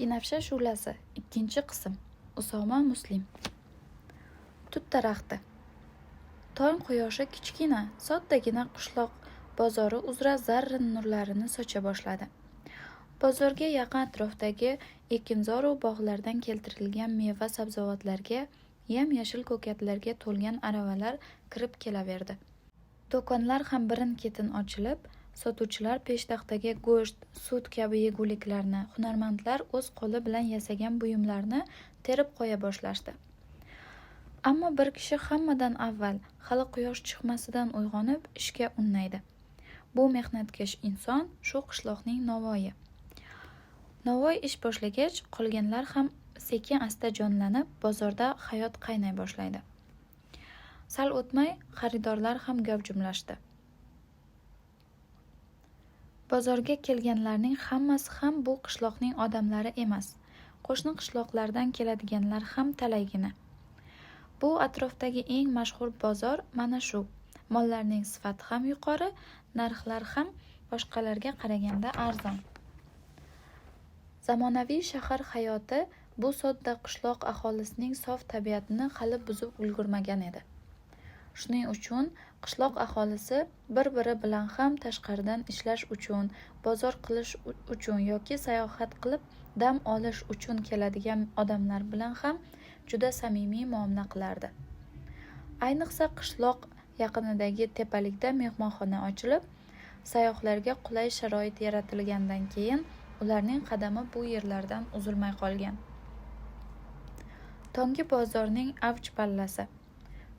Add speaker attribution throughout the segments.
Speaker 1: Binafsha shu'lasi. Ikkinchi qism. Usoma Muslim. Tut daraxti. Tong quyoshi kichkina, soddagina qishloq bozori uzra zarri nurlarini socha boshladi. Bozorga yaqin atrofdagi ekinzor bog'lardan keltirilgan meva sabzavotlarga, yam-yashil ko'katlarga to'lgan aravalar kirib kelaverdi. Do'konlar ham birin-ketin ochilib, sotuvchilar peshtaxtaga go'sht, sut kabi yeguliklarni, hunarmandlar o'z qo'li bilan yasagan buyumlarni terib qo'ya boshlashdi. Ammo bir kishi hammadan avval hali quyosh chiqmasidan uyg'onib ishga unnaydi. Bu mehnatkash inson shu qishloqning Navoiy. Navoiy ish boshlagach, qolganlar ham sekin-asta jonlanib, bozorda hayot qaynay boshlaydi. Sal o'tmay xaridorlar ham gavjumlashdi. Bozorga kelganlarning hammasi ham bu qishloqning odamlari emas. Qo'shni qishloqlardan keladiganlar ham talaygina. Bu atrofdagi eng mashhur bozor mana shu. Mollarning sifati ham yuqori, narxlar ham boshqalarga qaraganda arzon. Zamonaviy shahar hayoti bu sodda qishloq aholisining sof tabiatini hali buzib ulgurmagan edi. Shuning uchun qishloq aholisi bir-biri bilan ham tashqaridan ishlash uchun, bozor qilish uchun yoki sayohat qilib dam olish uchun keladigan odamlar bilan ham juda samimiy muomala qilardi. Ayniqsa qishloq yaqinidagi tepalikda mehmonxona ochilib, sayyohlarga qulay sharoit yaratilgandan keyin ularning qadami bu yerlardan uzilmay qolgan. Tonggi bozorning avj pallasi.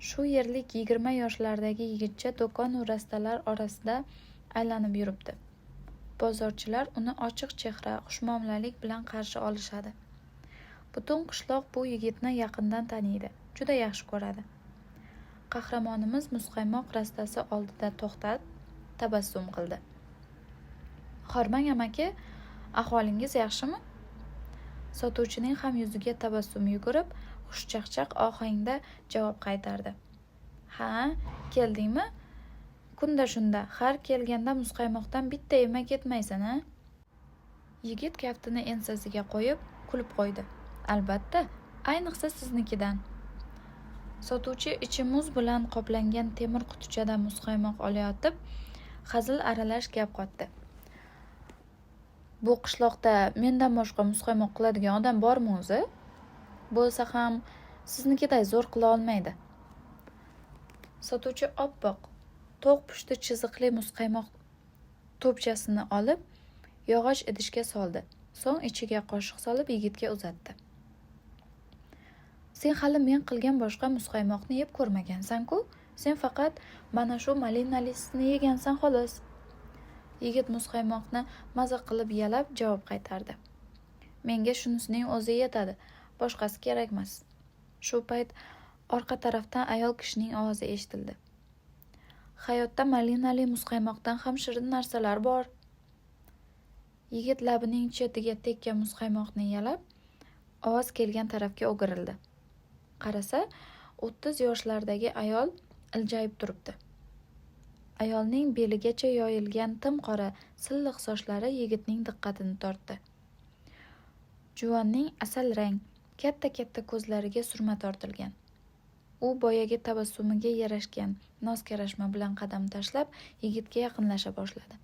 Speaker 1: Shu yerlik 20 yoshlardagi yigitcha do'kon va rastalar orasida aylanib yuribdi. Bozorchilar uni ochiq chehra, xushmuomalalik bilan qarshi olishadi. Butun qishloq bu yigitni yaqindan taniydi, juda yaxshi ko'radi. Qahramonimiz muzqaymoq rastasi oldida to'xtab, tabassum qildi. "Hormang amaki, ahvolingiz yaxshimi?" Sotuvchining ham yuziga tabassum yugurib, xushchaqchaq ohangda javob qaytardi. "Ha, keldingmi? Kunda shunda, har kelganda muzqaymoqdan bitta yemay ketmaysan-a?" Yigit kaftini ensasiga qo'yib, kulib qo'ydi. "Albatta, ayniqsa siznikidan." Sotuvchi ichi muz bilan qoplangan temir qutichadan muzqaymoq olayotib, hazil aralash gap qotdi. "Bu qishloqda mendan boshqa muzqaymoq qiladigan odam bormi o'zi? Bo'lsa ham siznikiday zo'r qila olmaydi." Sotuvchi oppoq, to'q pushti chiziqli muzqaymoq to'pchasini olib, yog'och idishga soldi. So'ng ichiga qoshiq solib yigitga uzatdi. "Sen hali men qilgan boshqa muzqaymoqni yeb ko'rmagansan-ku? Sen faqat mana shu malinalisini yegansan xolos." Yigit muzqaymoqni maza qilib yalab javob qaytardi. "Menga shunisining o'zi yetadi, boshqasi kerak emas." Shu payt orqa tarafdan ayol kishining ovozi eshitildi. "Hayotda malinali muzqaymoqdan ham shirin narsalar bor." Yigit labining chetiga tekkan muzqaymoqni yalab, ovoz kelgan tarafga o'girildi. Qarasa, 30 yoshlardagi ayol iljayib turibdi. Ayolning beligacha yoyilgan tim qora, silliq sochlari yigitning diqqatini tortdi. Juvonning asal rang, katta-katta ko'zlariga surma tortilgan. U boyagi tabassumiga yarashgan noz-karashma bilan qadam tashlab, yigitga yaqinlasha boshladi.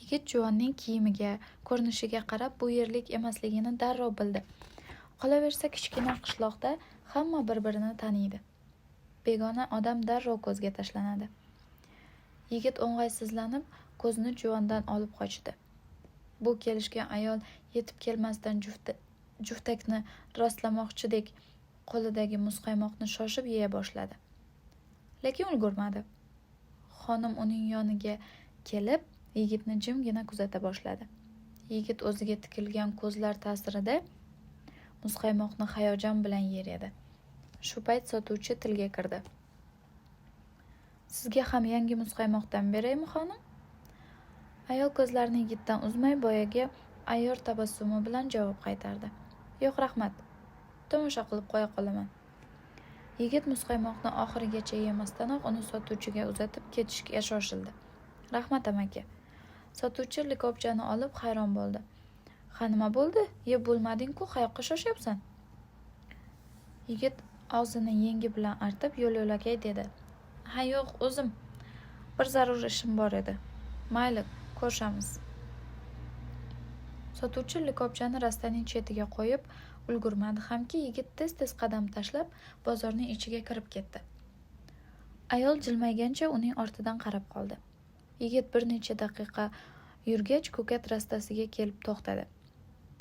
Speaker 1: Yigit juvonning kiyimiga, ko'rinishiga qarab bu yerlik emasligini darrov bildi. Qolaversa kichkina qishloqda hamma bir-birini taniydi. Begona odam darrov ko'zga tashlanadi. Yigit o'ng'aysizlanib, ko'zini juvondan olib qochdi. Bu kelishgan ayol yetib kelmasdan juftakni rostlamoqchidek qo'lidagi muzqaymoqni shoshib yeya boshladi. Lekin ulgurmadi. Xonim uning yoniga kelib, yigitni jimgina kuzata boshladi. Yigit o'ziga tikilgan ko'zlar ta'sirida muzqaymoqni hayajon bilan yer edi. Shu payt sotuvchi tilga kirdi. "Sizga ham yangi muzqaymoqdan beraymi, xonim?" Ayol ko'zlarini yigitdan uzmay boyagi ayyor tabassumi bilan javob qaytardi. "Yo'q, rahmat. Tomosha qilib qo'ya qolaman." Yigit muzqaymoqni oxirigacha yemasdanoq uni sotuvchiga uzatib ketishga shoshildi. "Rahmat amaki." Sotuvchi likopchani olib hayron bo'ldi. Ha, nima bo'ldi? Yeb bo'lmading-ku, qayoqqa shoshyapsan? Yigit og'zini yengi bilan artib yo'l-yo'lakay dedi. Ha, yo'q, o'zim. Bir zarur ishim bor edi. Mayli, ko'rishamiz. Sotuvchi likopchani rastaning chetiga qo'yib ulgurmadi hamki, yigit tez-tez qadam tashlab bozorning ichiga kirib ketdi. Ayol jilmaygancha uning ortidan qarab qoldi. Yigit bir necha daqiqa yurgach ko'kat rastasiga kelib to'xtadi.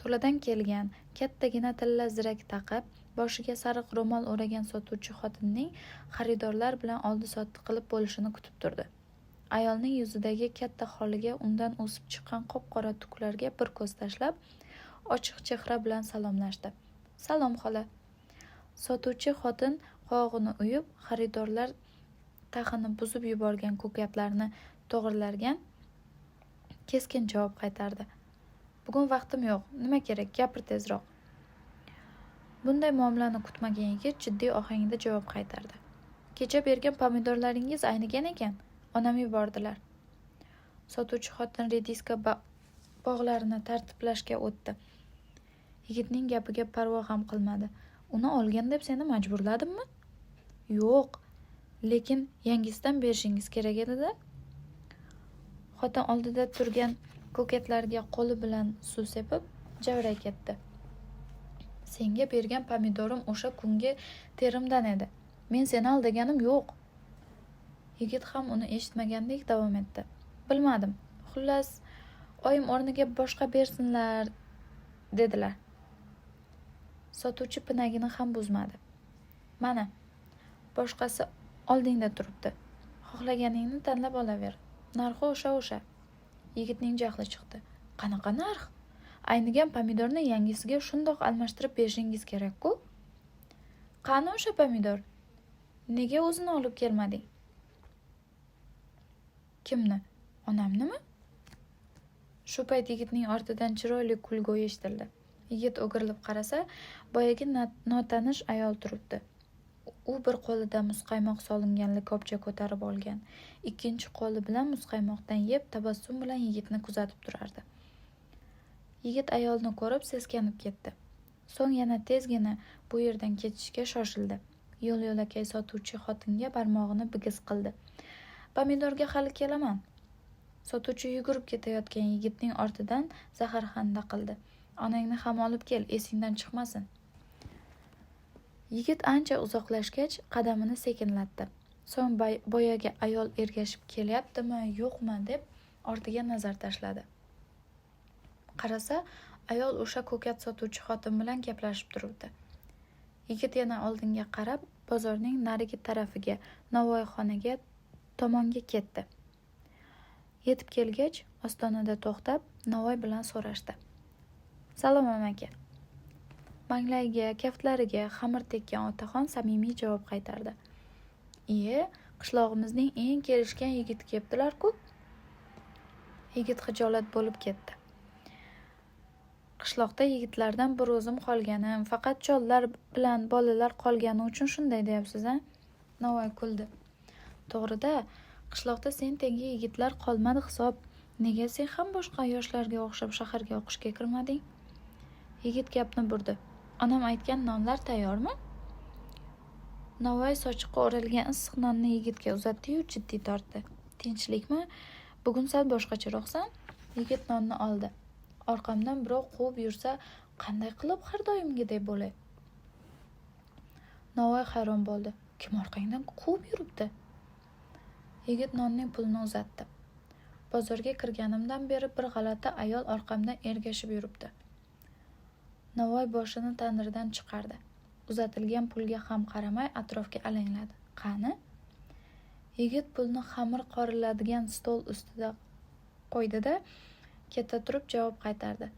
Speaker 1: To'ladan kelgan, kattagina tilla zirak taqib, boshiga sariq ro'mol o'ragan sotuvchi xotinning xaridorlar bilan oldi-sotdi qilib bo'lishini kutib turdi. Ayolning yuzidagi katta xoliga, undan o'sib chiqqan qop-qora tuklarga bir ko'z tashlab, ochiq chehra bilan salomlashdi. Salom, xola. Sotuvchi xotin qovog'ini uyib, xaridorlar taxini buzib yuborgan ko'katlarni to'g'rilargan keskin javob qaytardi. Bugun vaqtim yo'q. Nima kerak? Gapir tezroq. Bunday muomalani kutmagan yigit jiddiy ohangda javob qaytardi. Kecha bergan pomidorlaringiz aynigan ekan. Onam yubordilar. Sotuvchi xotin rediska bog'larini tartiblashga o'tdi. Yigitning gapiga parvo ham qilmadi. Uni olgan deb seni majburladimmi? Yo'q, lekin yangisidan berishingiz kerak edi-da. Xotin oldida turgan ko'katlarga qo'li bilan suv sepib javray ketdi. Senga bergan pomidorim o'sha kungi terimdan edi. Men seni aldaganim yo'q. Yigit ham uni eshitmagandek davom etdi. Bilmadim. Xullas, oyim o'rniga boshqa bersinlar dedilar. Sotuvchi pinagini ham buzmadi. Mana, boshqasi oldingda turibdi. Xohlaganingni tanlab olaver. Narxi o'sha. Yigitning jahli chiqdi. Qanaqa narx? Aynigan pomidorni yangisiga shundoq almashtirib berishingiz kerak-ku. Qani o'sha pomidor? Nega o'zini olib kelmading? Kimni? Onamnimi? Shu payt yigitning ortidan chiroyli kulgu eshitildi. Yigit o'girilib qarasa, boyagi notanish ayol turibdi. U bir qo'lida muzqaymoq solingan likopcha ko'tarib olgan, ikkinchi qo'li bilan muzqaymoqdan yeb tabassum bilan yigitni kuzatib turardi. Yigit ayolni ko'rib seskanib ketdi. So'ng yana tezgina bu yerdan ketishga shoshildi. Yo'l-yo'lakay sotuvchi xotinga barmog'ini bigiz qildi. Pomidorga hali kelaman. Sotuvchi yugurib ketayotgan yigitning ortidan zaharxanda qildi. Onangni ham olib kel, esingdan chiqmasin. Yigit ancha uzoqlashgach qadamini sekinlatdi. So'ng boyagi ayol ergashib kelyaptimi, yo'qmi deb ortiga nazar tashladi. Qarasa, ayol o'sha ko'kat sotuvchi xotin bilan gaplashib turibdi. Yigit yana oldinga qarab, bozorning narigi tarafiga, Navoiyxonaga tomonga ketdi. Yetib kelgach, ostonada to'xtab, Navoiy bilan so'rashdi. Salom amaki. Manglayiga, kaftlariga xamir tekkan otaxon samimiy javob qaytardi. Iye, qishlog'imizning eng kelishgan yigiti kelibdilar-ku. Yigit xijolat bo'lib ketdi. Qishloqda yigitlardan bir o'zim qolganim, faqat chollar bilan bolalar qolgani uchun shunday deyapsiz-a? Navoiy kuldi. To'g'ri-da, qishloqda sen tengi yigitlar qolmadi hisob. Nega sen ham boshqa yoshlarga o'xshab shaharga o'qishga kirmading? Yigit gapni burdi. Onam aytgan nonlar tayyormi? Navoiy sochiqqa o'ralgan issiq nonni yigitga uzatdi-yu jiddiy tortdi. Tinchlikmi? Bugun sal boshqacharoqsan? Yigit nonni oldi. Orqamdan birov quvib yursa, qanday qilib har doimgidek bo'lay? Navoiy hayron bo'ldi. Kim orqangdan quvib yuribdi? Yigit nonning pulini uzatdi. Bozorga kirganimdan beri bir g'alati ayol orqamdan ergashib yuribdi. Navoiy boshini tandirdan chiqardi. Uzatilgan pulga ham qaramay atrofga alangladi. Qani? Yigit pulni xamir qoriladigan stol ustida qo'ydi-da, keta turib javob qaytardi.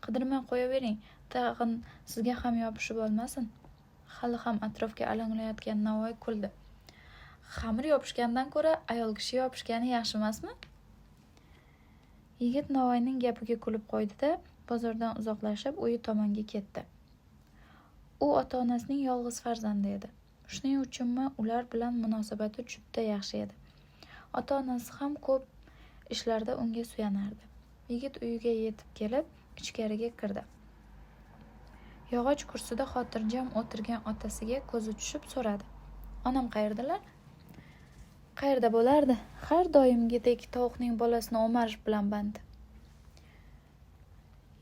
Speaker 1: Qidirmay qo'yavering, tag'in sizga ham yopishib olmasin. Hali ham atrofga alanglayotgan Navoiy kuldi. Xamir yopishgandan ko'ra ayol kishi yopishgani yaxshi emasmi? Yigit Navoiyning gapiga kulib qo'ydi-da, bozordan uzoqlashib uyi tomonga ketdi. U ota-onasining yolg'iz farzandi edi. Shuning uchunmi ular bilan munosabati juda yaxshi edi. Ota-onasi ham ko'p ishlarda unga suyanardi. Yigit uyiga yetib kelib, ichkariga kirdi. Yog'och kursida xotirjam o'tirgan otasiga ko'zi tushib so'radi: "Onam qayerdalar?" "Qayerda bo'lardi? Har doimgidek tovuqning bolasini o'marish bilan band."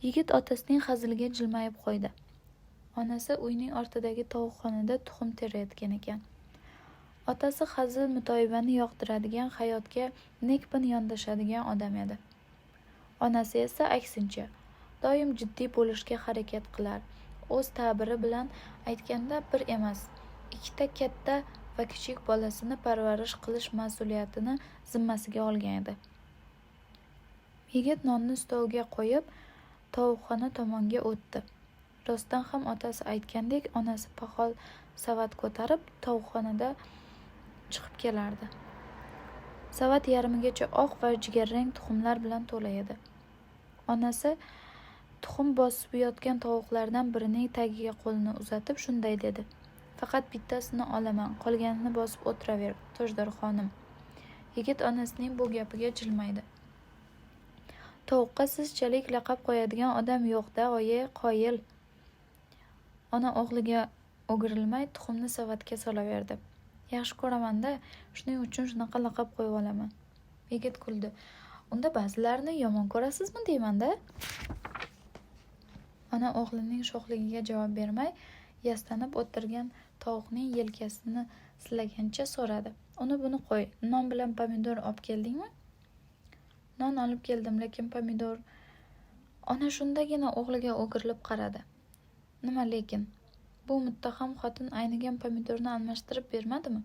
Speaker 1: Yigit otasining haziliga jilmayib qo'ydi. Onasi uyning ortidagi tovuqxonada tuxum terayotgan ekan. Otasi hazil mutoyibani yoqtiradigan, hayotga nekbin yondashadigan odam edi. Onasi esa aksincha, doim jiddiy bo'lishga harakat qilar. O'z ta'biri bilan aytganda bir emas, ikkita katta va kichik bolasini parvarish qilish mas'uliyatini zimmasiga olgan edi. Yigit nonni stolga qo'yib, tovuqxona tomonga o'tdi. Rostdan ham otasi aytgandek, onasi poxol savat ko'tarib tovuqxonada chiqib kelardi. Savat yarmigacha oq va jigarrang tuxumlar bilan to'la edi. Onasi tuxum bosib yotgan tovuqlardan birining tagiga qo'lini uzatib shunday dedi: "Faqat bittasini olaman, qolganini bosib o'tiraver, tojdor xonim." Yigit onasining bu gapiga jilmaydi. "Tovuqqa sizchalik laqab qo'yadigan odam yo'q-da, oyi, qoyil." Ona o'g'liga o'girilmay tuxumni savatga solaverdi. "Yaxshi ko'raman-da, shuning uchun shunaqa laqab qo'yib olaman." Yigit kuldi. "Unda ba'zilarini yomon ko'rasizmi deyman-da?" Ona o'g'lining sho'xligiga javob bermay, yastanib o'tirgan tovuqning yelkasini silagancha so'radi: "Uni buni qo'y, non bilan pomidor olib keldingmi?" "Non olib keldim, lekin pomidor..." Ona shundagina o'g'liga o'girilib qaradi. "Nima lekin? Bu muttaham xotin aynigan pomidorni almashtirib bermadimi?"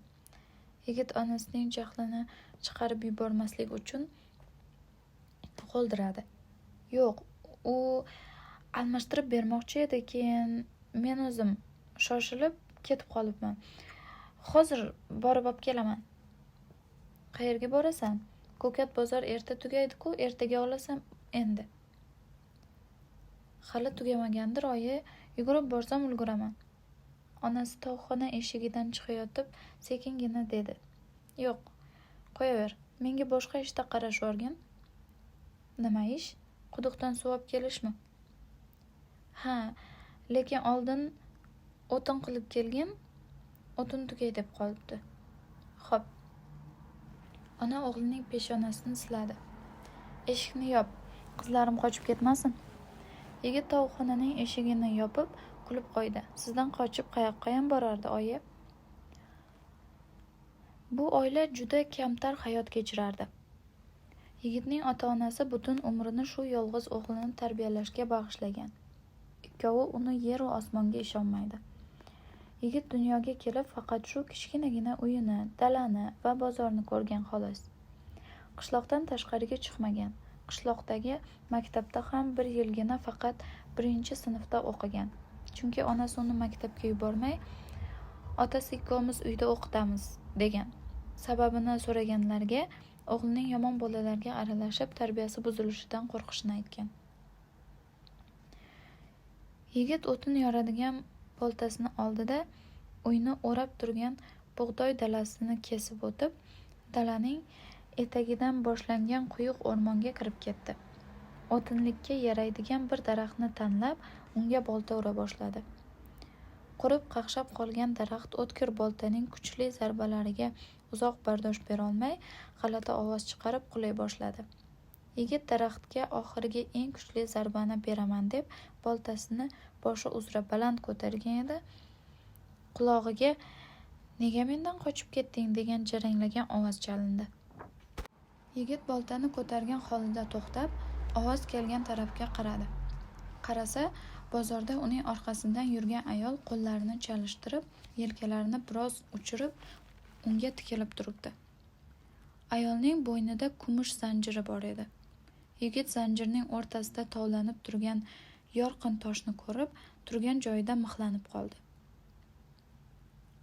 Speaker 1: Yigit onasining jahlini chiqarib yubormaslik uchun qo'ldiradi. "Yo'q, u almashtirib bermoqchi edi, keyin men o'zim shoshilib ketib qolibman. Hozir borib olib kelaman." "Qayerga borasan? Ko'kat bozor erta tugaydi-ku, ertaga olasan endi." "Hali tugamagandir, oyi, yugurib borsam ulguraman." Onasi tovuqxona eshigidan chiqayotib sekingina dedi: "Yo'q, qo'yaver, menga boshqa ishda qarash o'rgin." "Nima ish? Quduqdan suv olib kelishmi?" "Ha, lekin oldin o'tin qilib kelgin, o'tin tugay deb qolibdi." "Xo'p." Ona o'g'lining peshonasini siladi. "Eshikni yop, qizlarim qochib ketmasin." Yigit tovuqxonaning eshigini yopib, kulib qo'ydi. "Sizdan qochib qayoqqayam borardi, oyi?" Bu oila juda kamtar hayot kechirardi. Yigitning ota-onasi butun umrini shu yolg'iz o'g'lini tarbiyalashga bag'ishlagan. Ikkovi uni yer va osmonga ishonmaydi. Yigit dunyoga kelib faqat shu kichkinagina uyini, dalani va bozorni ko'rgan xolos. Qishloqdan tashqariga chiqmagan. Qishloqdagi maktabda ham bir yilgina faqat 1-sinfda o'qigan. Chunki onasi uni maktabga yubormay, "Otasi ikkovimiz uyda o'qitamiz" degan. Sababini so'raganlarga o'g'lining yomon bolalarga aralashib tarbiyasi buzilishidan qo'rqishini aytgan. Yigit o'tin yoradigan boltasini oldida uyni o'rab turgan bug'doy dalasini kesib o'tib, dalaning etagidan boshlangan quyuq o'rmonga kirib ketdi. O'tinlikka yaraydigan bir daraxtni tanlab, unga bolta ura boshladi. Qurib qaqshab qolgan daraxt o'tkir boltaning kuchli zarbalariga uzoq bardosh berolmay, g'alati ovoz chiqarib qulay boshladi. Yigit daraxtga oxirgi eng kuchli zarbani beraman deb boltasini boshi uzra baland ko'targan edi. Qulog'iga "Nega mendan qochib ketding?" degan jaranglagan ovoz chalindi. Yigit boltani ko'targan holida to'xtab, ovoz kelgan tarafga qaradi. Qarasa, bozorda uning orqasidan yurgan ayol qo'llarini chalishtirib, yelkalarini biroz uchirib, unga tikilib turibdi. Ayolning bo'ynida kumush zanjiri bor edi. Yigit zanjirning o'rtasida tovlanib turgan yorqin toshni ko'rib, turgan joyida mixlanib qoldi.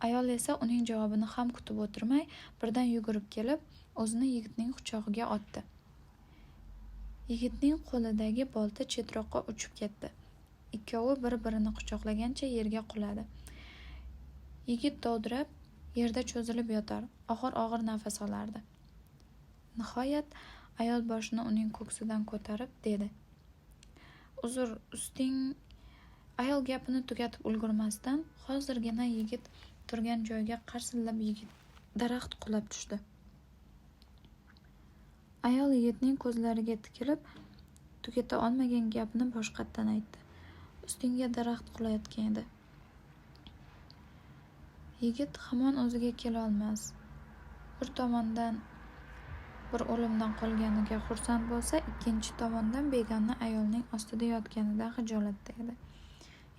Speaker 1: Ayol esa uning javobini ham kutib o'tirmay, birdan yugurib kelib, o'zini yigitning quchog'iga otdi. Yigitning qo'lidagi bolta chetroqqa uchib ketdi. Ikkovi bir-birini quchoqlagancha yerga quladi. Yigit dovdirab, yerda cho'zilib yotar, og'ir-og'ir nafas olardi. Nihoyat ayol boshini uning ko'ksidan ko'tarib dedi: uzr, usting. Ayol gapini tugatib ulgurmasdan hozirgina yigit turgan joyga qarsillab daraxt qulab tushdi. Ayol yigitning ko'zlariga tikilib, tugata olmagan gapni boshqatdan aytdi. Ustingga daraxt qulayotgan edi. Yigit hamon o'ziga kela olmas. Bir tomondan bir o'limdan qolganiga xursand bo'lsa, ikkinchi tomondan begona ayolning ostida yotganidan xijolatda edi.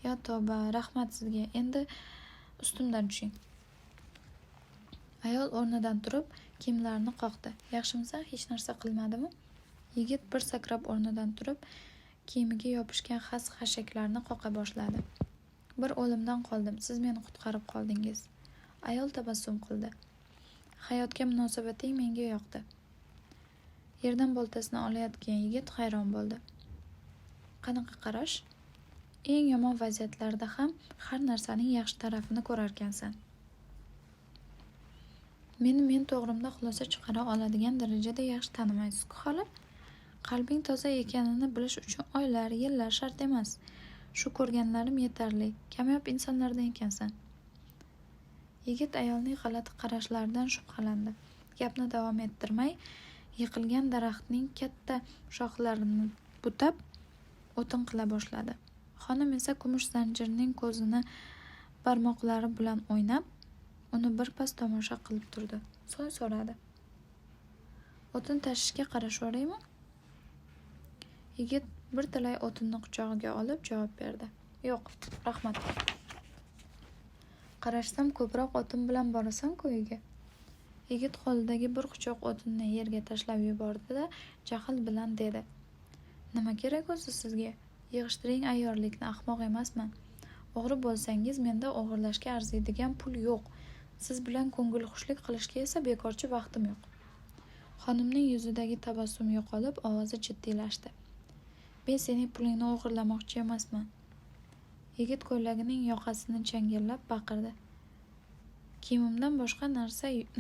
Speaker 1: Yo tavba, rahmat sizga. Endi ustimdan tushing. Ayol o'rnidan turib, kiyimlarini qoqdi. Yaxshimisan, hech narsa qilmadimi? Yigit bir sakrab o'rnidan turib, kiyimiga yopishgan xas-xashaklarni qoqa boshladi. Bir o'limdan qoldim, siz meni qutqarib qoldingiz. Ayol tabassum qildi. Hayotga munosabating menga yoqdi. Yerdan boltasini olayotgan yigit hayron bo'ldi. Qanaqa qarash? Eng yomon vaziyatlarda ham har narsaning yaxshi tarafini ko'rarkansan. Meni men to'g'rimda xulosa chiqara oladigan darajada yaxshi tanimaysiz-ku hali. Qalbing toza ekanini bilish uchun oylar, yillar shart emas. Shu ko'rganlarim yetarli. Kamyob insonlardan ekansan. Yigit ayolning g'alati qarashlaridan shubhalandi. Gapni davom ettirmay, yiqilgan daraxtning katta shoxlarini butab, o'tin qila boshladi. Xonim esa kumush zanjirning ko'zini barmoqlari bilan o'ynab, uni birpas tomosha qilib turdi. So'ng so'radi. O'tin tashishga qarashvoraymi? Yigit bir talay o'tinni quchog'iga olib javob berdi. Yo'q, rahmat. Qarashsam ko'proq o'tin bilan borasan-ku uyga. Yigit qo'lidagi bir quchoq o'tinni yerga tashlab yubordi-da, jahl bilan dedi. Nima kerak o'zi sizga? Yig'ishtiring ayyorlikni, ahmoq emasman. O'g'ri bo'lsangiz, menda o'g'irlashga arziydigan pul yo'q. Siz bilan ko'ngilxushlik qilishga esa bekorchi vaqtim yo'q. Xonimning yuzidagi tabassum yo'qolib, ovozi jiddiylashdi. Men sening pulingni o'g'irlamoqchi emasman. Yigit ko'ylagining yoqasini changallab baqirdi. Kiyimimdan boshqa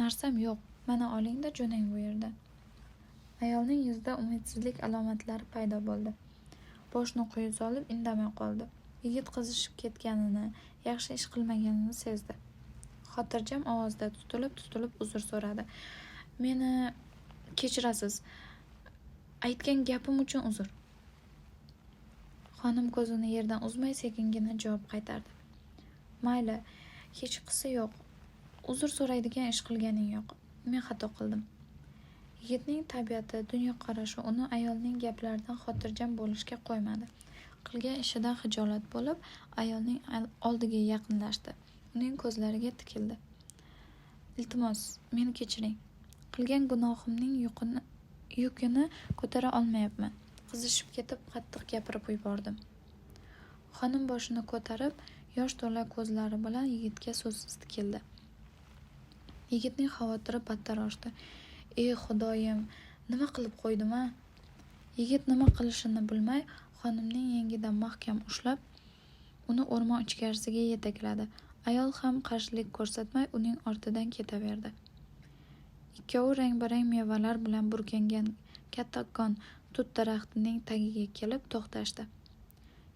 Speaker 1: narsam yo'q. Mana oling-da, jo'nang bu yerdan. Ayolning yuzida umidsizlik alomatlari paydo bo'ldi. Boshni quyi solib indamay qoldi. Yigit qizishib ketganini, yaxshi ish qilmaganini sezdi. Xotirjam ovozda tutilib uzr so'radi. Meni kechirasiz. Aytgan gapim uchun uzr. Xonim ko'zini yerdan uzmay sekingina javob qaytardi. Mayli, hech qisi yo'q. Uzr so'raydigan ish qilganing yo'q. Men xato qildim. Yigitning tabiati, dunyoqarashi uni ayolning gaplaridan xotirjam bo'lishga qo'ymadi. Qilgan ishidan xijolat bo'lib, ayolning oldiga yaqinlashdi. Uning ko'zlariga tikildi. Iltimos, meni kechiring. Qilgan gunohimning yukini ko'tara olmayapman. Qizishib ketib, qattiq gapirib yubordim. Xonim boshini ko'tarib, yosh to'la ko'zlari bilan yigitga so'zsiz tikildi. Yigitning xavotiri battar oshdi. Ey Xudoyim, nima qilib qo'ydim-a? Yigit nima qilishini bilmay, xonimning yengidan mahkam ushlab, uni o'rmon ichkarisiga yetakladi. Ayol ham qarshilik ko'rsatmay uning ortidan ketaverdi. Ikkovi rang-barang mevalar bilan burkangan kattakon tut daraxtining tagiga kelib to'xtashdi.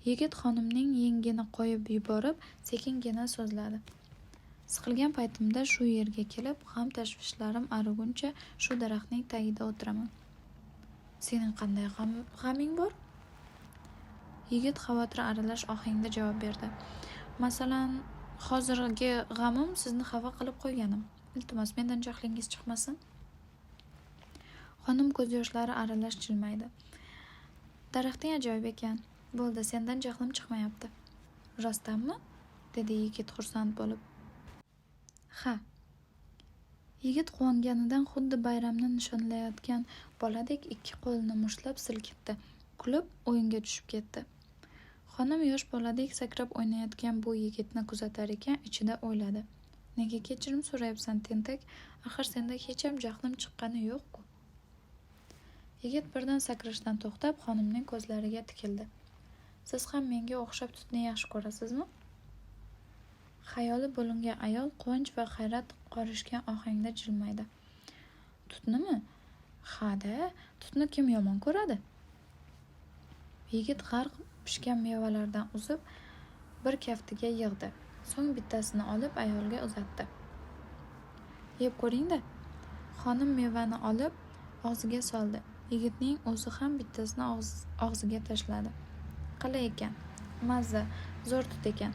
Speaker 1: Yigit xonimning yengini qo'yib yuborib, sekingina so'zladi. Siqilgan paytimda shu yerga kelib, g'am tashvishlarim ariguncha shu daraxtning tagida o'tiraman. Sening qanday g'aming bor? Yigit xavotir aralash ohangda javob berdi. Masalan, hozirgi g'amim sizni xafa qilib qo'yganim. Iltimos, mendan jahlingiz chiqmasin. Xonim ko'z yoshlari aralash jilmaydi. Daraxting ajoyib ekan. Bo'ldi, sendan jahlim chiqmayapti. Rostdanmi? Dedi yigit xursand bo'lib. Ha. Yigit quvonganidan xuddi bayramni nishonlayotgan boladek ikki qo'lini mushtlab silkitdi. Kulib, o'yinga tushib ketdi. Xonim yosh boladek sakrab o'ynayotgan bu yigitni kuzatar ekan, ichida o'yladi. Nega kechirim so'rayapsan, tentak? Axir senda hech ham jahlim chiqqani yo'q-ku. Yigit birdan sakrashdan to'xtab, xonimning ko'zlariga tikildi. Siz ham menga o'xshab tutni yaxshi ko'rasizmi? Xayoli bo'lingan ayol quvonch va hayrat qorishgan ohangda jilmaydi. Tutnimi? Ha-da, tutni kim yomon ko'radi? Yigit pishgan mevalardan uzib bir kaftiga yig'di. So'ng bittasini olib ayolga uzatdi. "Yeb ko'ring-da." Xonim mevani olib og'ziga soldi. Yigitning o'zi ham bittasini og'ziga tashladi. "Qalay ekan? Mazza, zo'r tut ekan."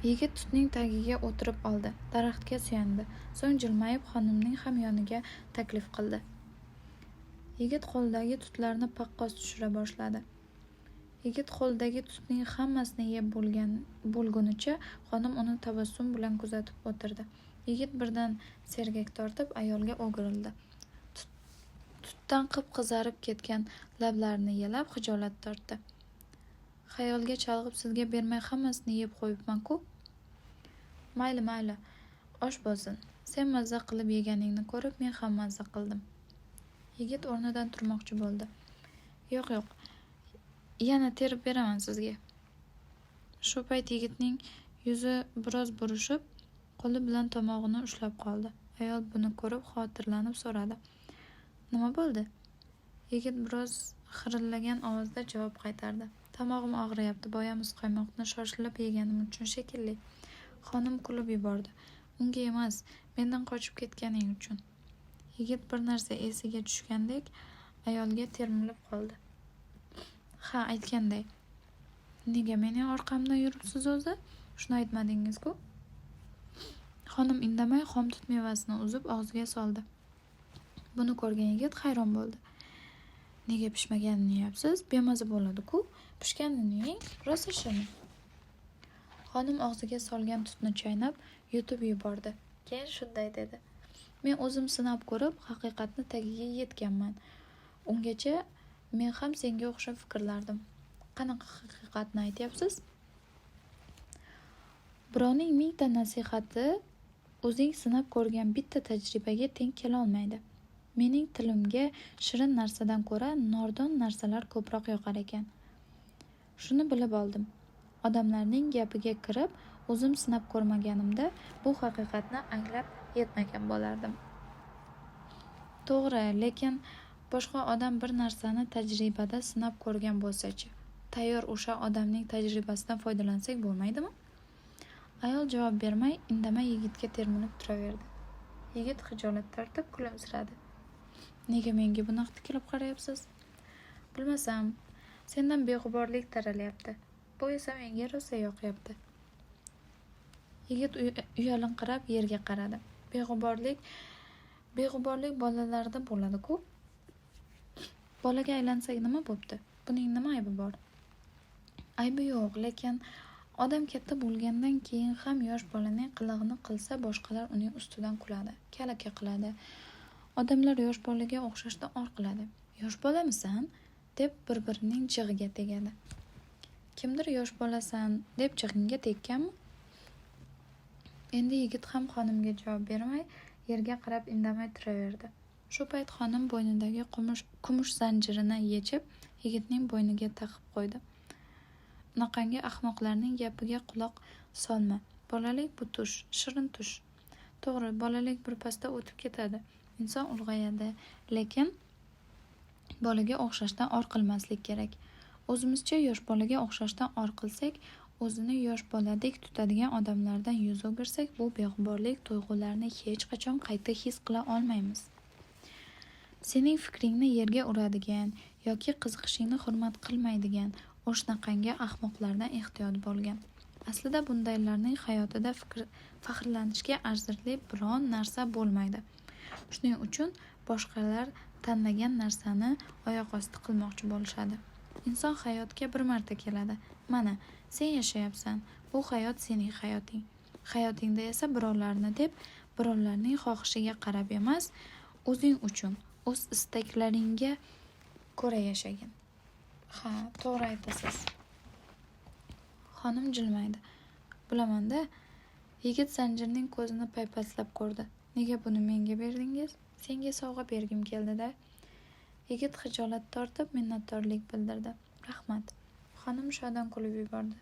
Speaker 1: Yigit tutning tagiga o'tirib oldi, daraxtga suyandi. So'ng jilmayib xonimning ham yoniga taklif qildi. Yigit qo'lidagi tutlarni paqqos tushira boshladi. Yigit qo'lidagi tutning hammasini yeb bo'lgunicha xonim uni tabassum bilan kuzatib o'tirdi. Yigit birdan sergak tortib ayolga o'girildi. Tutdan qip-qizarib ketgan lablarini yalab xijolat tortdi. "Xayolga chalg'ib sizga bermay hammasini yeb qo'yibman-ku." Mayli, osh bo'lsin. Sen mazza qilib yeganingni ko'rib men ham mazza qildim." Yigit o'rnidan turmoqchi bo'ldi. Yo'q, yana terib beraman sizga." Shu payt yigitning yuzi biroz burishib, qo'li bilan tomog'ini ushlab qoldi. Ayol buni ko'rib xotirlanib so'radi. "Nima bo'ldi?" Yigit biroz xirillagan ovozda javob qaytardi. "Tomog'im og'riyapti. Boya muzqaymoqni shoshilib yeganim uchun shekilli." Xonim kulib yubordi. "Unga emas, mendan qochib ketganing uchun." Yigit bir narsa esiga tushgandek ayolga termilib qoldi. "Ha, aytganday. Nega mening orqamdan yuribsiz o'zi? Shuni aytmadingiz-ku?" Xonim indamay xom tut mevasini uzib og'ziga soldi. Buni ko'rgan yigit hayron bo'ldi. "Nega pishmaganini yeyapsiz? Bemaza bo'ladi-ku. Pishganini yeng, rosa shirin." Xonim og'ziga solgan tutni chaynab, yutib yubordi. Keyin shunday dedi. "Men o'zim sinab ko'rib, haqiqatni tagiga yetganman. Ungacha men ham senga o'xshab fikrlardim." "Qanaqa haqiqatni aytyapsiz?" "Birovning 1000 ta nasihati o'zing sinab ko'rgan bitta tajribaga teng kela olmaydi. Mening tilimga shirin narsadan ko'ra nordon narsalar ko'proq yoqar ekan. Shuni bilib oldim. Odamlarning gapiga kirib, o'zim sinab ko'rmaganimda bu haqiqatni anglab yetmagan bo'lardim." "To'g'ri, lekin boshqa odam bir narsani tajribada sinab ko'rgan bo'lsa-chi, tayyor o'sha odamning tajribasidan foydalansak bo'lmaydimi?" Ayol javob bermay, indamay yigitga termilib turaverdi. Yigit xijolat tortib kulimsiradi. "Nega menga bunaqa tikilib qarayapsiz?" "Bilmasam, sendan beg'uborlik taralyapti. Bu esa menga rosa yoqyapti." Yigit uyalinqirab yerga qaradi. Beg'uborlik bolalarda bo'ladi-ku. Bolaga aylansak nima bo'pti? Buning nima aybi bor? Aybi yo'q, lekin odam katta bo'lgandan keyin ham yosh bolaning qilig'ini qilsa, boshqalar uning ustidan kuladi, kalaka qiladi. Odamlar yosh bolaga o'xshashdan or qiladi. "Yosh bolamisan?" deb bir-birining jig'iga tegadi. Kimdir "Yosh bolasan" deb jig'ingga tekkanmi? Endi yigit ham xonimga javob bermay, yerga qarab indamay turaverdi. Shu payt xonim bo'ynidagi kumush zanjirini yechib, yigitning bo'yniga taqib qo'ydi. "Unaqangi ahmoqlarning gapiga quloq solma. Bolalik bu tush, shirin tush. To'g'ri, bolalik bir pasda o'tib ketadi. Inson ulg'ayadi, lekin bolaga o'xshashdan or qilmaslik kerak. O'zimizcha yosh bolaga o'xshashdan or qilsak, o'zini yosh boladek tutadigan odamlardan yuz o'girsak, bu beg'uborlik tuyg'ularini hech qachon qayta his qila olmaymiz. Sening fikringni yerga uradigan yoki qiziqishingni hurmat qilmaydigan o'shanaqangi ahmoqlardan ehtiyot bo'lgan. Aslida bundaylarning hayotida faxrlanishga arzirli biron narsa bo'lmaydi. Shuning uchun boshqalar tanlagan narsani oyoq osti qilmoqchi bo'lishadi. Inson hayotga bir marta keladi. Mana, sen yashayapsan. Bu hayot sening hayoting. Hayotingda esa birovlarni deb, birovlarning xohishiga qarab emas, o'zing uchun, o'z istaklaringga ko'ra yashagin. Ha, to'g'ri aytasiz. Xonim jilmaydi. Bilaman-da. Yigit zanjirning ko'zini paypaslab ko'rdi. Nega buni menga berdingiz? Senga sovg'a bergim keldi-da. Yigit xijolat tortib minnatdorlik bildirdi. Rahmat. Xonim shodon kulib yubordi.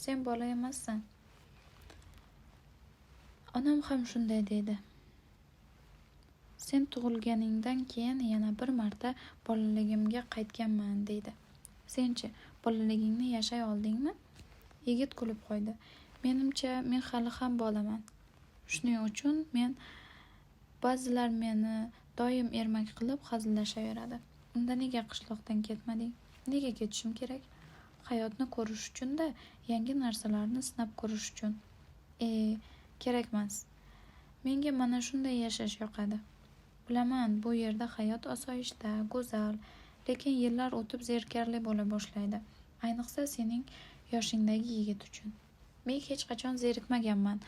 Speaker 1: Sen bola emassan. Onam ham shunday deydi. sen tug'ilganingdan keyin yana bir marta bolaligimga qaytganman deydi. Senchi, bolaligingni yashay oldingmi? Yigit kulib qo'ydi. Menimcha, men hali ham bolaman. Shuning uchun ba'zilar meni doim ermak qilib hazillashaveradi. Unda nega qishloqdan ketmading? Nega ketishim kerak? Hayotni ko'rish uchun-da, yangi narsalarni sinab ko'rish uchun. Kerakmas. Menga mana shunday yashash yoqadi. Bilaman, bu yerda hayot osoyishta, go'zal, lekin yillar o'tib zerikarli bo'la boshlaydi. Ayniqsa sening yoshingdagi yigit uchun. Men hech qachon zerikmaganman,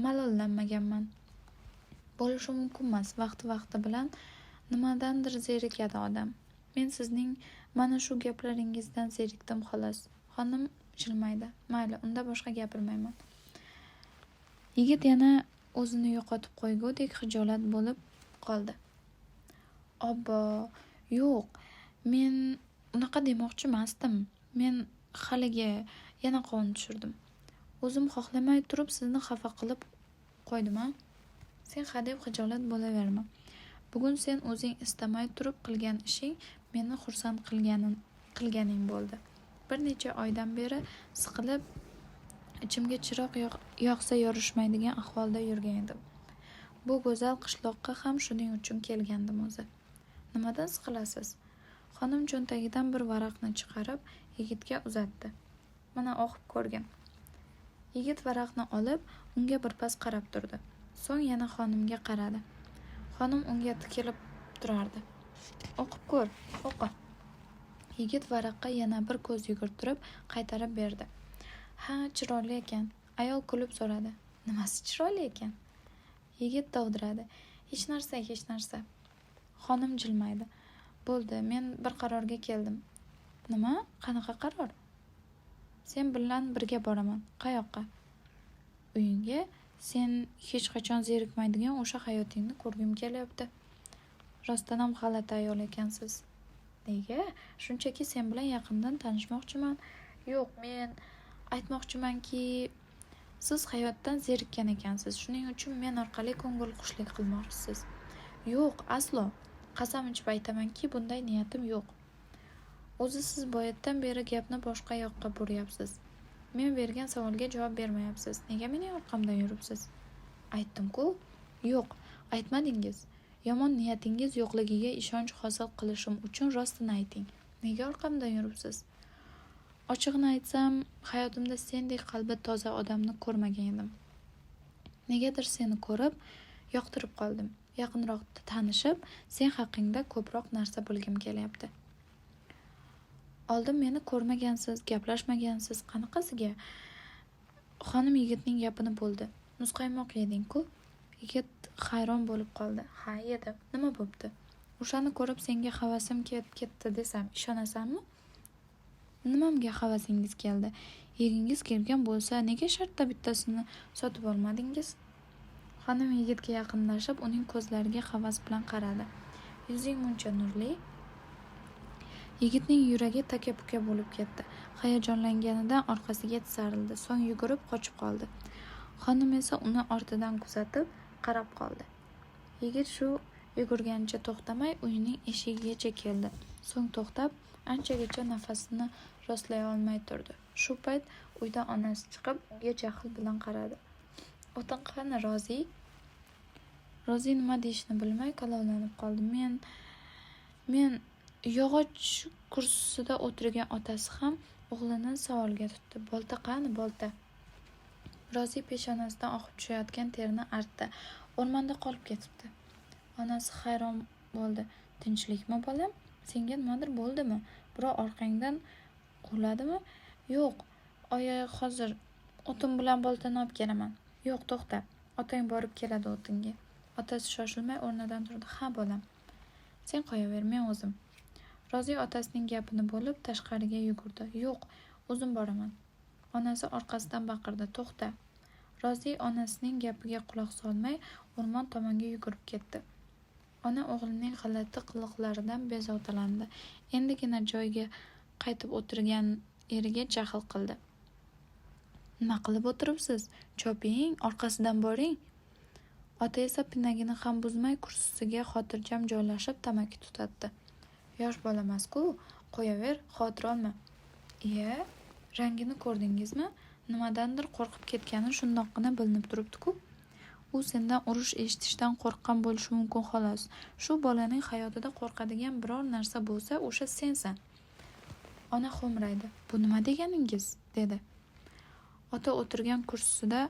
Speaker 1: malollanmaganman. Bo'lishi mumkin emas, vaqti bilan nimadandir zerikadi odam. Men sizning mana shu gaplaringizdan zerikdim xolos. Xonim jilmaydi. Mayli, unda boshqa gapirmayman. Yigit yana o'zini yo'qotib qo'ygudek xijolat bo'lib qoldi. Obbo, yo'q. Men unaqa demoqchi emasdim. Men haliga yana qon tushirdim. O'zim xohlamay turib sizni xafa qilib qo'ydim-a? Sen hadeb xijolat bo'laverma. Bugun sen o'zing istamay turib qilgan ishing meni xursand qilganing bo'ldi. Bir necha oydan beri siqilib, ichimga chiroq yoqsa yorishmaydigan ahvolda yurgan edim. Bu go'zal qishloqqa ham shuning uchun kelgandim o'zi. Nimadan siqilasiz? Xonim cho'ntagidan bir varaqni chiqarib, yigitga uzatdi. Mana o'qib ko'rgin. Yigit varaqni olib, unga birpas qarab turdi. So'ng yana xonimga qaradi. Xonim unga tikilib turardi. O'qib ko'r, o'qi. Yigit varaqqa yana bir ko'z yugurtirib, qaytarib berdi. Ha, chiroyli ekan. Ayol kulib so'radi. Nimasi chiroyli ekan? Yigit dovdiradi. Hech narsa. Xonim jilmaydi. Bo'ldi, men bir qarorga keldim. Nima? Qanaqa qaror? Sen bilan birga boraman. Qayoqqa? Uyingga. Sen hech qachon zerikmaydigan o'sha hayotingni ko'rgim kelyapti. Rostdan ham g'alati ayol ekansiz. Nega? Shunchaki sen bilan yaqindan tanishmoqchiman. Yo'q, men aytmoqchimanki, siz hayotdan zerikkan ekansiz. Shuning uchun men orqali ko'ngilxushlik qilmoqchisiz. Yo'q, aslo. Qasam ichib aytamanki, bunday niyatim yo'q. O'zi siz boyatdan beri gapni boshqa yoqqa buryapsiz. Men bergan savolga javob bermayapsiz. Nega mening orqamdan yuribsiz? Aytdim-ku. Yo'q, aytmadingiz. Yomon niyatingiz yo'qligiga ishonch hosil qilishim uchun rostini ayting. Nega orqamdan yuribsiz? Ochig'ini aytsam, hayotimda sendek qalbi toza odamni ko'rmagan edim. Negadir seni ko'rib, yoqtirib qoldim. Yaqinroq tanishib, sen haqingda ko'proq narsa bilgim kelyapti. Oldin meni ko'rmagansiz, gaplashmagansiz, qanaqasiga? Xonim yigitning gapini bo'ldi. Muzqaymoq yeding-ku? Yigit hayron bo'lib qoldi. Ha, yedim. Nima bo'pti? O'shani ko'rib senga havasim ketdi desam, ishonasanmi? Nimamga havasingiz keldi? Yegingiz kelgan bo'lsa, nega shartta bittasini sotib olmadingiz? Xonim yigitga yaqinlashib, uning ko'zlariga havas bilan qaradi. Yuzing muncha nurli. Yigitning yuragi taka-puka bo'lib ketdi. Hayajonlanganidan orqasiga tisarildi, so'ng yugurib qochib qoldi. Xonim esa uni ortidan kuzatib, qarab qoldi. Yigit shu yugurgancha to'xtamay uyining eshigigacha keldi. So'ng to'xtab, anchagacha nafasini rostlay olmay turdi. Shu payt uydan onasi chiqib, unga jahl bilan qaradi. O'tin qani, Rozi? Rozi nima deyishni bilmay kalovlanib qoldi. Men yog'och kursisida o'tirgan otasi ham o'g'lini savolga tutdi. Bolta qani, bolta? Rozi peshonasidan oqib tushayotgan terini artdi. O'rmonda qolib ketibdi. Onasi hayron bo'ldi. Tinchlikmi, bolam? Senga nimadir bo'ldimi? Birov orqangdan quvladimi? Yo'q, oyi, hozir o'tin bilan boltani olib kelaman. Yo'q, to'xta. Otang borib keladi o'tinga. Otasi shoshilmay o'rnidan turdi. Ha, bolam. Sen qo'yaver, men o'zim. Rozi otasining gapini bo'lib tashqariga yugurdi. Yo'q, o'zim boraman. Onasi orqasidan baqirdi. To'xta. Rozi onasining gapiga quloq solmay o'rmon tomonga yugurib ketdi. Ona o'g'lining g'alati qiliqlaridan bezovtalandi. Endigina joyiga qaytib o'tirgan eriga jahl qildi. Nima qilib o'tiribsiz? Choping, orqasidan boring. Ota esa pinagini ham buzmay kursisiga xotirjam joylashib tamaki tutatdi. Yosh bolamas-ku, qo'yaver, xavotir olma. Iye, rangini ko'rdingizmi? Nimadandir qo'rqib ketgani shundoqqina bilinib turibdi-ku. U sendan urush eshitishdan qo'rqqan bo'lishi mumkin xolos. Shu bolaning hayotida qo'rqadigan biror narsa bo'lsa, o'sha sensan. Ona xo'mraydi. Bu nima deganingiz? dedi. Ota o'tirgan kursisida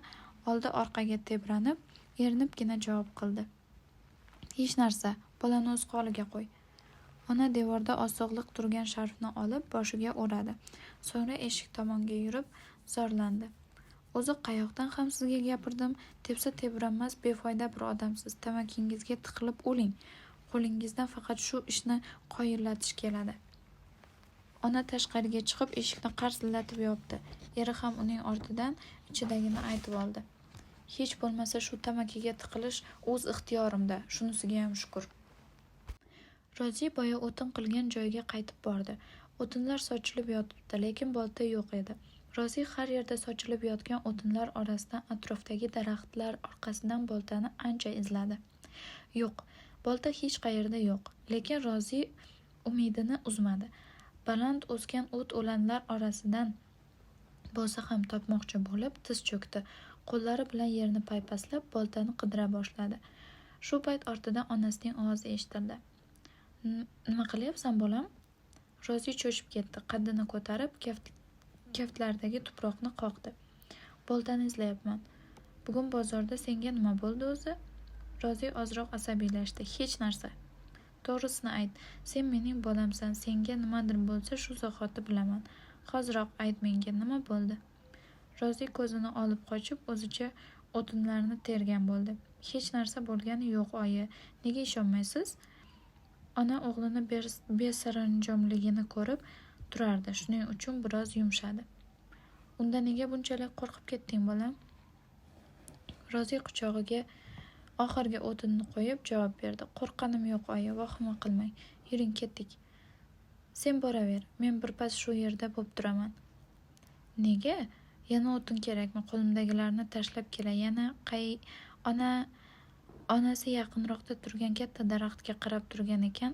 Speaker 1: oldi orqaga tebranib, erinibgina javob qildi. Hech narsa, bolani o'z holiga qo'y. Ona devorda osig'liq turgan sharfni olib boshiga o'radi. So'ngra eshik tomonga yurib zorlandi. O'zi qayoqdan ham sizga gapirdim? Tepsa tebranmas befoyda bir odamsiz. Tamakingizga tiqilib o'ling. Qo'lingizdan faqat shu ishni qoyillatish keladi. Ona tashqariga chiqib eshikni qarsillatib yopdi. Eri ham uning ortidan ichidagini aytib oldi. Hech bo'lmasa shu tamakiga tiqilish o'z ixtiyorimda, shunisiga ham shukr. Rozi boya o'tin qilgan joyiga qaytib bordi. O'tinlar sochilib yotibdi, lekin bolta yo'q edi. Rozi har yerda sochilib yotgan o'tinlar orasidan atrofdagi daraxtlar orqasidan boltani ancha izladi. Yo'q, bolta hech qayerda yo'q, lekin Rozi umidini uzmadi. Baland o'sgan o't-o'lanlar orasidan bo'lsa ham topmoqchi bo'lib tiz cho'kdi. Qo'llari bilan yerni paypaslab boltani qidira boshladi. Shu payt ortidan onasining ovozi eshitildi. Nima qilyapsan, bolam? Rozi cho'chib ketdi. Qaddini ko'tarib, kaftlaridagi tuproqni qoqdi. Boltani izlayapman. Bugun bozorda senga nima bo'ldi o'zi? Rozi ozroq asabiylashdi. Hech narsa. To'g'risini ayt. Sen mening bolamsan. Senga nimadir bo'lsa shu zahoti bilaman. Hoziroq ayt menga nima bo'ldi? Rozi ko'zini olib qochib, o'zicha o'tinlarni tergan bo'ldi. Hech narsa bo'lgani yo'q, oyi. Nega ishonmaysiz? Ona o'g'lini besaranjomligini ko'rib turardi. Shuning uchun biroz yumshadi. Unda nega bunchalik qo'rqib ketding, bolam? Rozi quchog'iga oxirgi o'tinni qo'yib javob berdi. Qo'rqqanim yo'q, oyi, vahima qilmang. Yuring, ketdik. Sen boraver, men birpas shu yerda bo'lib turaman. Nega? Yana o'tin kerakmi? Qo'limdagilarni tashlab kelay. Yana Onasi yaqinroqda turgan katta daraxtga qarab turgan ekan,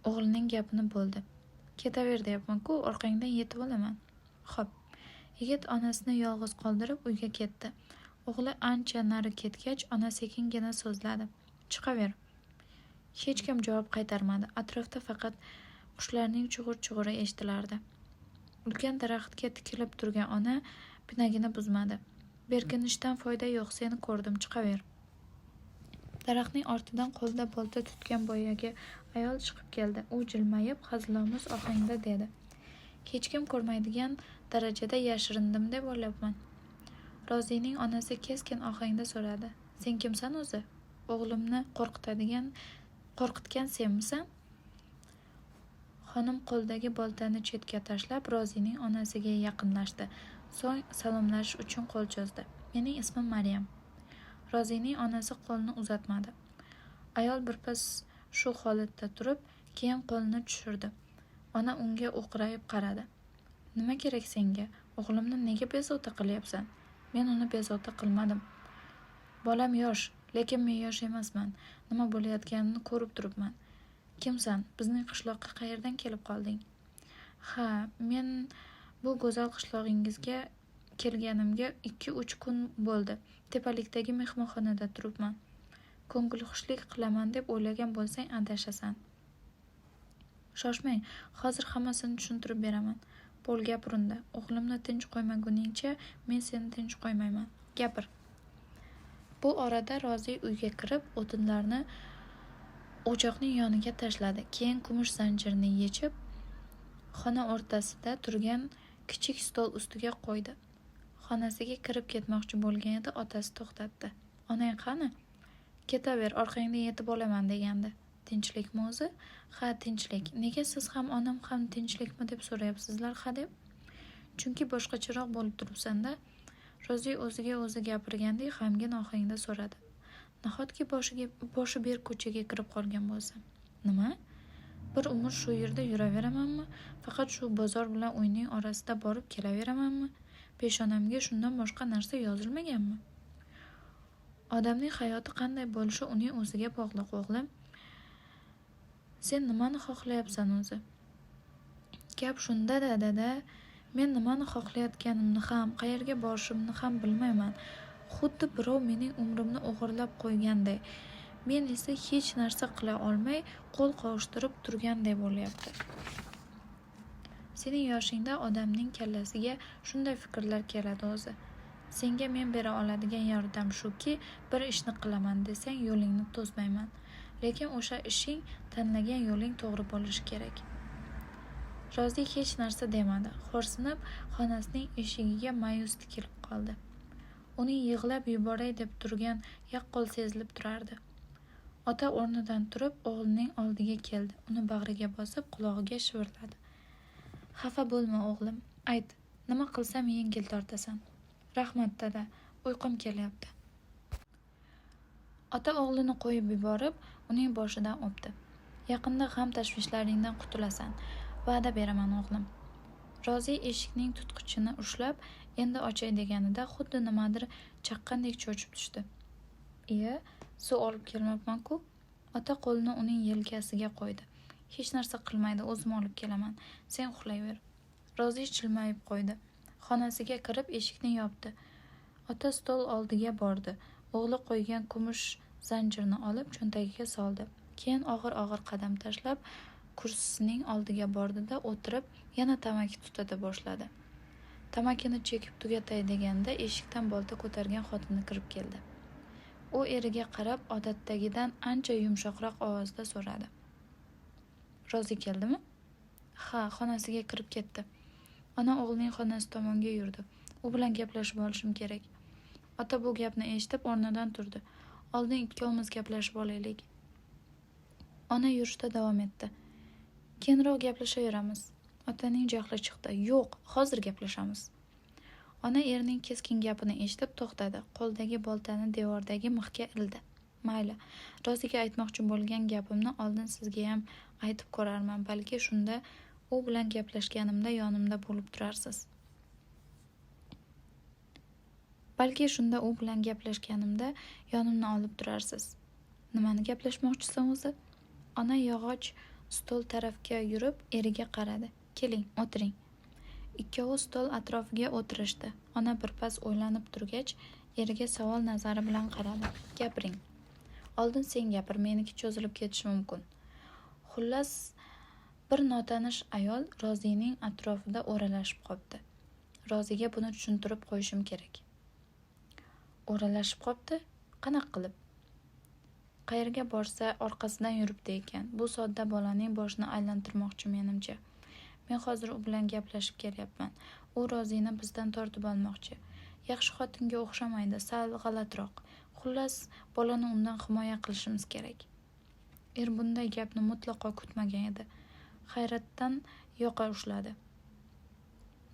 Speaker 1: o'g'lining gapini bo'ldi. Ketaver deyapman-ku, orqangdan yetib olaman. Xo'p. Yigit onasini yolg'iz qoldirib uyga ketdi. O'g'li ancha nari ketgach, ona sekingina so'zladi. Chiqaver. Hech kim javob qaytarmadi. Atrofda faqat qushlarning chug'ur-chug'uri eshitilardi. Ulkan daraxtga tikilib turgan ona pinagini buzmadi. Berkinishdan foyda yo'q, seni ko'rdim, chiqaver. Daraxtning ortidan qo'lda bolta tutgan boyagi ayol chiqib keldi. U jilmayib, hazilomuz ohangda dedi. Hech kim ko'rmaydigan darajada yashirindim deb o'ylabman. Rozining onasi keskin ohangda so'radi. Sen kimsan o'zi? O'g'limni qo'rqitgan senmisan? Xonim qo'ldagi boltani chetga tashlab, Rozining onasiga yaqinlashdi. So'ng salomlashish uchun qo'l cho'zdi. Mening ismim Maryam. Rozining onasi qo'lni uzatmadi. Ayol birpas shu holatda turib, keyin qo'lni tushirdi. Ona unga o'qrayib qaradi. Nima kerak senga? O'g'limni nega bezovta qilyapsan? Men uni bezovta qilmadim. Bolam yosh, lekin men yosh emasman. Nima bo'layotganini ko'rib turibman. Kimsan? Bizning qishloqqa qayerdan kelib qolding? Ha, men bu go'zal qishlog'ingizga kelganimga 2-3 kun bo'ldi. Tepalikdagi mehmonxonada turibman. Ko'ngilxushlik qilaman deb o'ylagan bo'lsang adashasan. Shoshmang, hozir hammasini tushuntirib beraman. Pol gapirindi. O'g'limni tinch qo'ymaguningcha men seni tinch qo'ymayman. Gapir. Bu orada Rozi uyga kirib, o'tinlarni o'choqning yoniga tashladi. Keyin kumush zanjirni yechib, xona o'rtasida turgan kichik stol ustiga qo'ydi. Xonasiga kirib ketmoqchi bo'lgan edi, otasi to'xtatdi. Onang qani? Ketaver, orqangdan yetib olaman degandi. Tinchlikmi o'zi? Ha, tinchlik. Nega siz ham onam ham tinchlikmi deb so'rayapsizlar, ha deb? Chunki boshqacharoq bo'lib turibsan-da. Rozi o'ziga o'zi gapirgandek g'amgin ohangda so'radi. Nahotki boshi ber ko'chaga kirib qolgan bo'lsa? Nima? Bir umr shu yerda yuraveramanmi? Faqat shu bozor bilan uyning orasida borib kelaveramanmi? Peshonamga shundan boshqa narsa yozilmaganmi? Odamning hayoti qanday bo'lishi uning o'ziga bog'liq, o'g'lim. Sen nimani xohlayapsan o'zi? Gap shunda-da, dada. Men nimani xohlayotganimni ham, qayerga borishimni ham bilmayman. Xuddi birov mening umrimni o'g'irlab qo'yganday. Men esa hech narsa qila olmay, qo'l qovushtirib turganday bo'lyapti. Sening yoshingda odamning kallasiga shunday fikrlar keladi o'zi. Senga men bera oladigan yordam shuki, bir ishni qilaman desang yo'lingni to'smayman. Lekin o'sha ishing tanlagan yo'ling to'g'ri bo'lishi kerak. Rozi hech narsa demadi. Xo'rsinib, xonasining eshigiga ma'yus tikilib qoldi. Uning yig'lab yuboray deb turgan yaqqol sezilib turardi. Ota o'rnidan turib, o'g'lining oldiga keldi. Uni bag'riga bosib, qulog'iga shivirladi. Xafa bo'lma, o'g'lim. Ayt, nima qilsam yengil tortasan? Rahmat, dada. Uyqum kelyapti. Ota o'g'lini qo'yib yuborib, uning boshidan o'pdi. Yaqinda g'am tashvishlaringdan qutulasan. Va'da beraman, o'g'lim. Rozi eshikning tutqichini ushlab, endi ochay deganida xuddi nimadir chaqqandek cho'chib tushdi. Iya, suv olib kelmabman-ku. Ota qo'lini uning yelkasiga qo'ydi. Hech narsa qilmaydi, o'zim olib kelaman. Sen uxlayver. Rozi jilmayib qo'ydi. Xonasiga kirib eshikni yopdi. Ota stol oldiga bordi. O'g'li qo'ygan kumush zanjirni olib cho'ntagiga soldi. Keyin og'ir-og'ir qadam tashlab, kursisining oldiga bordi-da, o'tirib, yana tamaki tutata boshladi. Tamakini chekib tugatay deganda eshikdan bolta ko'targan xotini kirib keldi. U eriga qarab, odatdagidan ancha yumshoqroq ovozda so'radi. Rozi keldimi? Ha, xonasiga kirib ketdi. Ona o'g'lining xonasi tomonga yurdi. U bilan gaplashib olishim kerak. Ota bu gapni eshitib o'rnidan turdi. Oldin ikkovimiz gaplashib olaylik. Ona yurishda davom etdi. Keyinroq gaplashaveramiz. Otaning jahli chiqdi. Yo'q, hozir gaplashamiz. Ona erining keskin gapini eshitib to'xtadi. Qo'ldagi boltani devordagi mixga ildi. Mayli, Roziga aytmoqchi bo'lgan gapimni oldin sizga ham aytib ko'rarman, balki shunda u bilan gaplashganimda yonimda bo'lib turarsiz. Yonimni olib turarsiz. Nimani gaplashmoqchisan o'zi? Ona yog'och stol tarafga yurib, eriga qaradi. Keling, o'tiring. Ikkovi stol atrofiga o'tirishdi. Ona birpas o'ylanib turgach, eriga savol nazari bilan qaradi. Gapiring. Oldin sen gapir, meniki cho'zilib ketishi mumkin. Xullas, bir notanish ayol Rozining atrofida o'ralashib qopti. Roziga buni tushuntirib qo'yishim kerak. O'ralashib qopti? Qanaqa qilib? Qayerga borsa orqasidan yuribdi ekan. Bu sodda bolaning boshini aylantirmoqchi menimcha. Men hozir u bilan gaplashib kelyapman. U Rozini bizdan tortib olmoqchi. Yaxshi xotinga o'xshamaydi, sal g'alatroq. Xullas, bolani undan himoya qilishimiz kerak. Bunday gapni mutlaqo kutmagan edi. Hayratdan yoqa ushladi.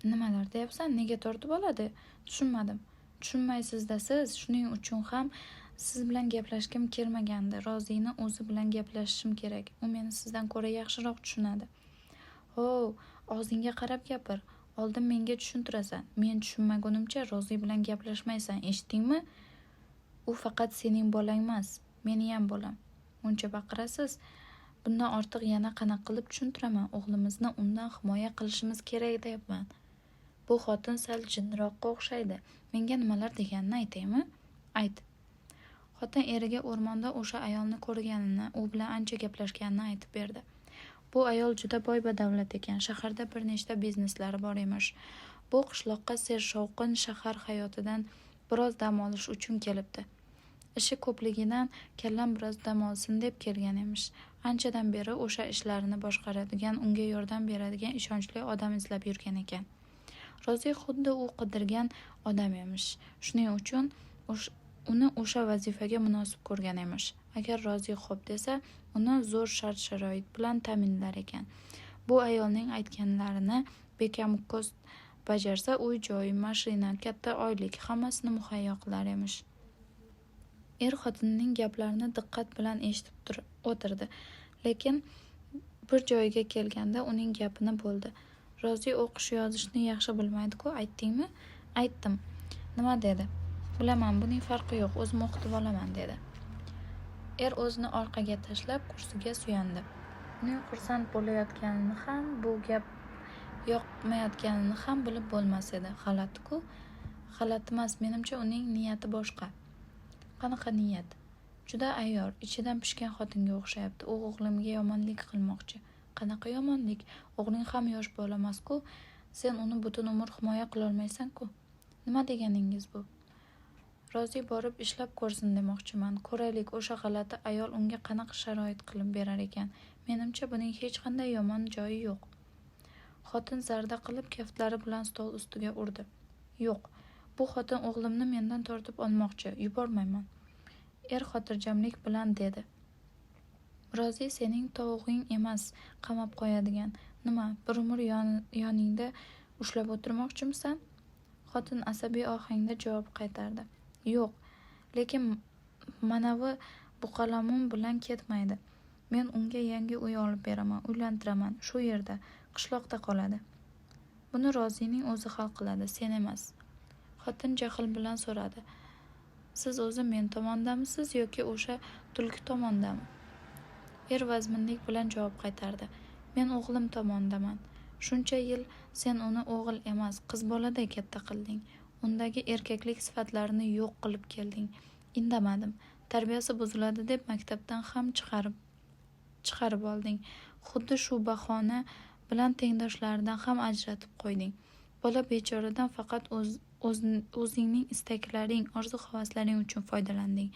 Speaker 1: Nimalar deyapsan? Nega tortib oladi? Tushunmadim. Tushunmaysiz-da siz, shuning uchun ham siz bilan gaplashkim kelmagandi. Rozini o'zi bilan gaplashishim kerak. U meni sizdan ko'ra yaxshiroq tushunadi. Ho, og'zingga qarab gapir. Oldin menga tushuntirasan. Men tushunmagunimcha Rozi bilan gaplashmaysan, eshitdingmi? U faqat sening bolang emas, meni ham bolam. Uncha baqirasiz. Bundan ortiq yana qanaqa qilib tushuntiraman? O'g'limizni undan himoya qilishimiz kerak deyapman. Bu xotin sal jinroqqa o'xshaydi. Menga nimalar deganini aytaymi? Ayt. Xotin eriga o'rmonda o'sha ayolni ko'rganini, u bilan ancha gaplashganini aytib berdi. Bu ayol juda boy badavlat ekan. Shaharda bir nechta bizneslari bor emish. Bu qishloqqa sershovqin shahar hayotidan biroz dam olish uchun kelibdi. Ishi ko'pligidan kallam biroz dam olsin deb kelgan emish. Anchadan beri o'sha ishlarini boshqaradigan, unga yordam beradigan ishonchli odam izlab yurgan ekan. Rozi xuddi u qidirgan odam emish. Shuning uchun uni o'sha vazifaga munosib ko'rgan emish. Agar Rozi xo'p desa, uni zo'r shart-sharoit bilan ta'minlar ekan. Bu ayolning aytganlarini bekamukkos bajarsa, uy-joy, mashina, katta oylik hammasini muhayyo qilar emish. Xotinining gaplarini diqqat bilan eshitib o'tirdi, lekin bir joyiga kelganda uning gapini bo'ldi. Rozi o'qish yozishni yaxshi bilmaydi-ku, aytdingmi? Aytdim. Nima dedi? Bilaman, buning farqi yo'q, o'zim o'qitib olaman, dedi. Er o'zini orqaga tashlab kursiga suyandi. Uning xursand bo'layotganini ham, bu gap yoqmayotganini ham bilib bo'lmas edi. G'alati-ku. G'alati emas, menimcha uning niyati boshqa. Qanaqa niyat? Juda ayyor, ichidan pishgan xotinga o'xshayapti. U o'g'limga yomonlik qilmoqchi. Qanaqa yomonlik? O'g'ling ham yosh bola emas-ku. Sen uni butun umr himoya qilolmaysan-ku. Nima deganingiz bu? Rozi borib ishlab ko'rsin demoqchiman. Ko'raylik, o'sha g'alati ayol unga qanaqa sharoit qilib berar ekan. Menimcha buning hech qanday yomon joyi yo'q. Xotin zarda qilib kaftlari bilan stol ustiga urdi. Yo'q, bu xotin o'g'limni mendan tortib olmoqchi. Yubormayman. Er xotirjamlik bilan dedi. Rozi, sening tovug'ing emas, qamab qo'yadigan. Nima, bir umr yoningda ushlab o'tirmoqchimisan? Xotin asabiy ohangda javob qaytardi. Yo'q, lekin manavi buqalamun bilan ketmaydi. Men unga yangi uy olib beraman, uylantiraman, shu yerda, qishloqda qoladi. Buni Rozining o'zi hal qiladi, sen emas. Xotin jahl bilan so'radi. Siz o'zi men tomondamisiz yoki o'sha tulki tomondami? Er vazminlik bilan javob qaytardi. Men o'g'lim tomondaman. Shuncha yil sen uni o'g'il emas, qiz boladay katta qilding. Undagi erkaklik sifatlarini yo'q qilib kelding. Indamadim. Tarbiyasi buziladi deb maktabdan ham chiqarib olding. Xuddi shu bahona bilan tengdoshlaridan ham ajratib qo'yding. Bola bechoradan faqat o'zingning istaklaring, orzu-havaslaring uchun foydalanding.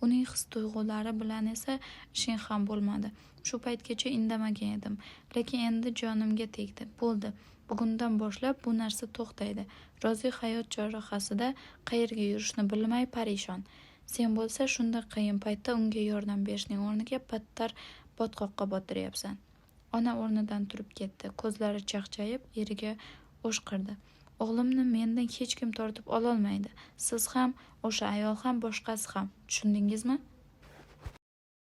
Speaker 1: Uning his-tuyg'ulari bilan esa ishing ham bo'lmadi. Shu paytgacha indamagan edim, lekin endi jonimga tegdi. Bo'ldi. Bugundan boshlab bu narsa to'xtaydi. Rozi hayot chorrahasida qayerga yurishni bilmay parishon. Sen bo'lsa shunday qiyin paytda unga yordam berishning o'rniga battar botqoqqa botiryapsan. Ona o'rnidan turib ketdi. Ko'zlari chaqchayib, eriga o'shqirdi. O'g'limni mendan hech kim tortib ololmaydi. Siz ham, o'sha ayol ham, boshqasi ham. Tushundingizmi?